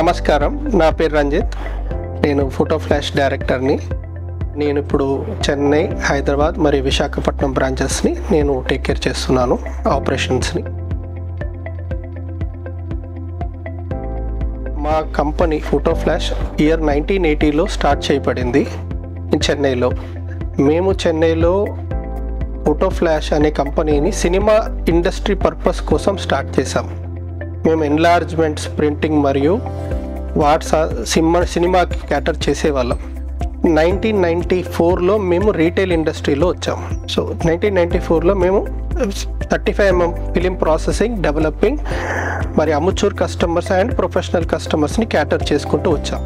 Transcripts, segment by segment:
నమస్కారం, నా పేరు రంజిత్. నేను ఫోటో ఫ్లాష్ డైరెక్టర్ని. నేను ఇప్పుడు చెన్నై, హైదరాబాద్ మరియు విశాఖపట్నం బ్రాంచెస్ని నేను టేక్ కేర్ చేస్తున్నాను, ఆపరేషన్స్ని. మా కంపెనీ ఫోటో ఫ్లాష్ ఇయర్ 1980లో స్టార్ట్ చేయబడింది చెన్నైలో. మేము చెన్నైలో ఫోటో ఫ్లాష్ అనే కంపెనీని సినిమా ఇండస్ట్రీ పర్పస్ కోసం స్టార్ట్ చేసాం. మేము ఎన్లార్జ్మెంట్స్, ప్రింటింగ్ మరియు సినిమాకి క్యాటర్ చేసేవాళ్ళం. 1994లో మేము రీటైల్ ఇండస్ట్రీలో వచ్చాం. సో 1994లో మేము 35mm ఫిలిం ప్రాసెసింగ్, డెవలపింగ్ మరి అమచూర్ కస్టమర్స్ అండ్ ప్రొఫెషనల్ కస్టమర్స్ని క్యాటర్ చేసుకుంటూ వచ్చాం.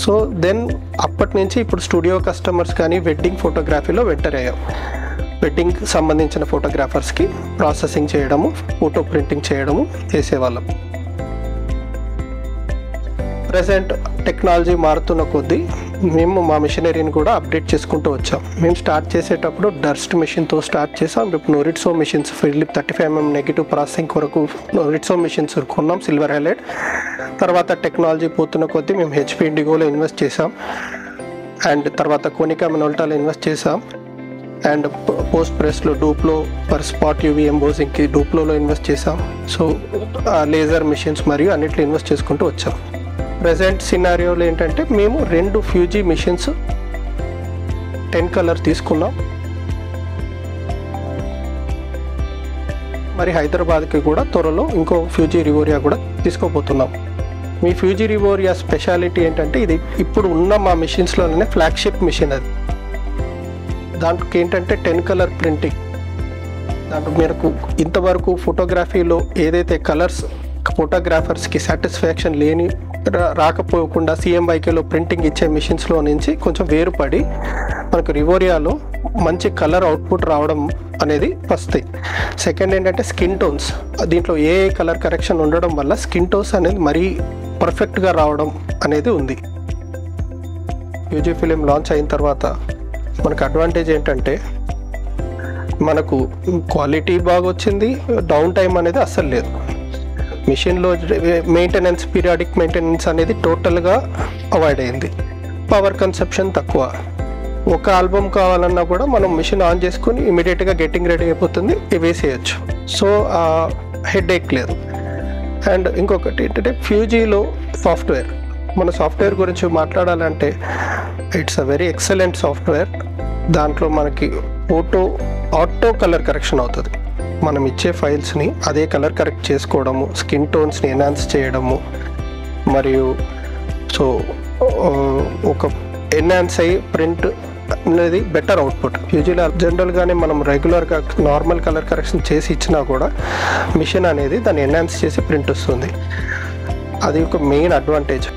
సో దెన్ అప్పటి నుంచి ఇప్పుడు స్టూడియో కస్టమర్స్ కానీ వెడ్డింగ్ ఫోటోగ్రఫీలో ఎంటర్ అయ్యాం. వెడ్డింగ్ సంబంధించిన ఫోటోగ్రాఫర్స్కి ప్రాసెసింగ్ చేయడము, ఫోటో ప్రింటింగ్ చేయడము చేసేవాళ్ళం. ప్రజెంట్ టెక్నాలజీ మారుతున్న కొద్దీ మేము మా మిషనరీని కూడా అప్డేట్ చేసుకుంటూ వచ్చాం. మేము స్టార్ట్ చేసేటప్పుడు డస్ట్ మిషన్తో స్టార్ట్ చేసాం. ఇప్పుడు నోరిట్సో మిషన్స్, ఫిలిప్ 35mm నెగిటివ్ ప్రాసెసింగ్ కొరకు నోరిట్సో మిషన్స్ కొన్నాం, సిల్వర్ హైలైట్. తర్వాత టెక్నాలజీ పోతున్న కొద్దీ మేము హెచ్పి ఇండిగోలో ఇన్వెస్ట్ చేసాం. అండ్ తర్వాత కోనికా మినోల్టాలో ఇన్వెస్ట్ చేసాం. అండ్ పోస్ట్ ప్రెస్లో డూప్లో పర్ స్పాట్ యూవీ ఎంబోజింగ్కి డూప్లోలో ఇన్వెస్ట్ చేసాం. సో లేజర్ మిషన్స్ మరియు అన్నిట్లో ఇన్వెస్ట్ చేసుకుంటూ వచ్చాం. ప్రజెంట్ సినారియోలో ఏంటంటే మేము 2 ఫ్యూజీ మిషన్స్ 10 కలర్ తీసుకున్నాం. మరి హైదరాబాద్కి కూడా త్వరలో ఇంకో ఫ్యూజీ రివోరియా కూడా తీసుకోబోతున్నాం. మీ ఫ్యూజీ రివోరియా స్పెషాలిటీ ఏంటంటే ఇది ఇప్పుడు ఉన్న మా మిషన్స్లోనే ఫ్లాగ్షిప్ మిషన్. అది దాంట్లో ఏంటంటే 10 కలర్ ప్రింటింగ్. దాంట్లో మీకు ఇంతవరకు ఫోటోగ్రఫీలో ఏదైతే కలర్స్ ఫోటోగ్రాఫర్స్కి సాటిస్ఫాక్షన్ రాకపోకుండా సిఎంవైకేలో ప్రింటింగ్ ఇచ్చే మిషన్స్లో నుంచి కొంచెం వేరుపడి మనకు రివోరియాలో మంచి కలర్ అవుట్పుట్ రావడం అనేది ఫస్ట్ థింగ్. సెకండ్ ఏంటంటే స్కిన్ టోన్స్. దీంట్లో ఏ కలర్ కరెక్షన్ ఉండడం వల్ల స్కిన్ టోన్స్ అనేది మరీ పర్ఫెక్ట్గా రావడం అనేది ఉంది. యూజీ ఫిలిం లాంచ్ అయిన తర్వాత మనకు అడ్వాంటేజ్ ఏంటంటే మనకు క్వాలిటీ బాగా వచ్చింది, డౌన్ టైం అనేది అస్సలు లేదు. మిషన్లో మెయింటెనెన్స్, పీరియాడిక్ మెయింటెనెన్స్ అనేది టోటల్గా అవాయిడ్ అయింది. పవర్ కన్సప్షన్ తక్కువ. ఒక ఆల్బమ్ కావాలన్నా కూడా మనం మిషన్ ఆన్ చేసుకుని ఇమీడియట్గా గెట్టింగ్ రెడీ అయిపోతుంది, వేసేయచ్చు. సో హెడేక్ లేదు. అండ్ ఇంకొకటి ఏంటంటే ఫ్యూజీలో సాఫ్ట్వేర్. మన సాఫ్ట్వేర్ గురించి మాట్లాడాలంటే it's a very excellent software. దాంట్లో మనకి ఆటో కలర్ కరెక్షన్ అవుతుంది. మనం ఇచ్చే ఫైల్స్ని అదే కలర్ కరెక్ట్ చేసుకోవడము, స్కిన్ టోన్స్ని ఎన్హాన్స్ చేయడము, మరియు సో ఒక ఎన్హాన్స్ అయ్యి ప్రింట్ అనేది బెటర్ అవుట్పుట్. యూజువల్లీ జనరల్గానే మనం రెగ్యులర్గా నార్మల్ కలర్ కరెక్షన్ చేసి ఇచ్చినా కూడా మిషన్ అనేది దాన్ని ఎన్హాన్స్ చేసి ప్రింట్ వస్తుంది. అది ఒక మెయిన్ అడ్వాంటేజ్.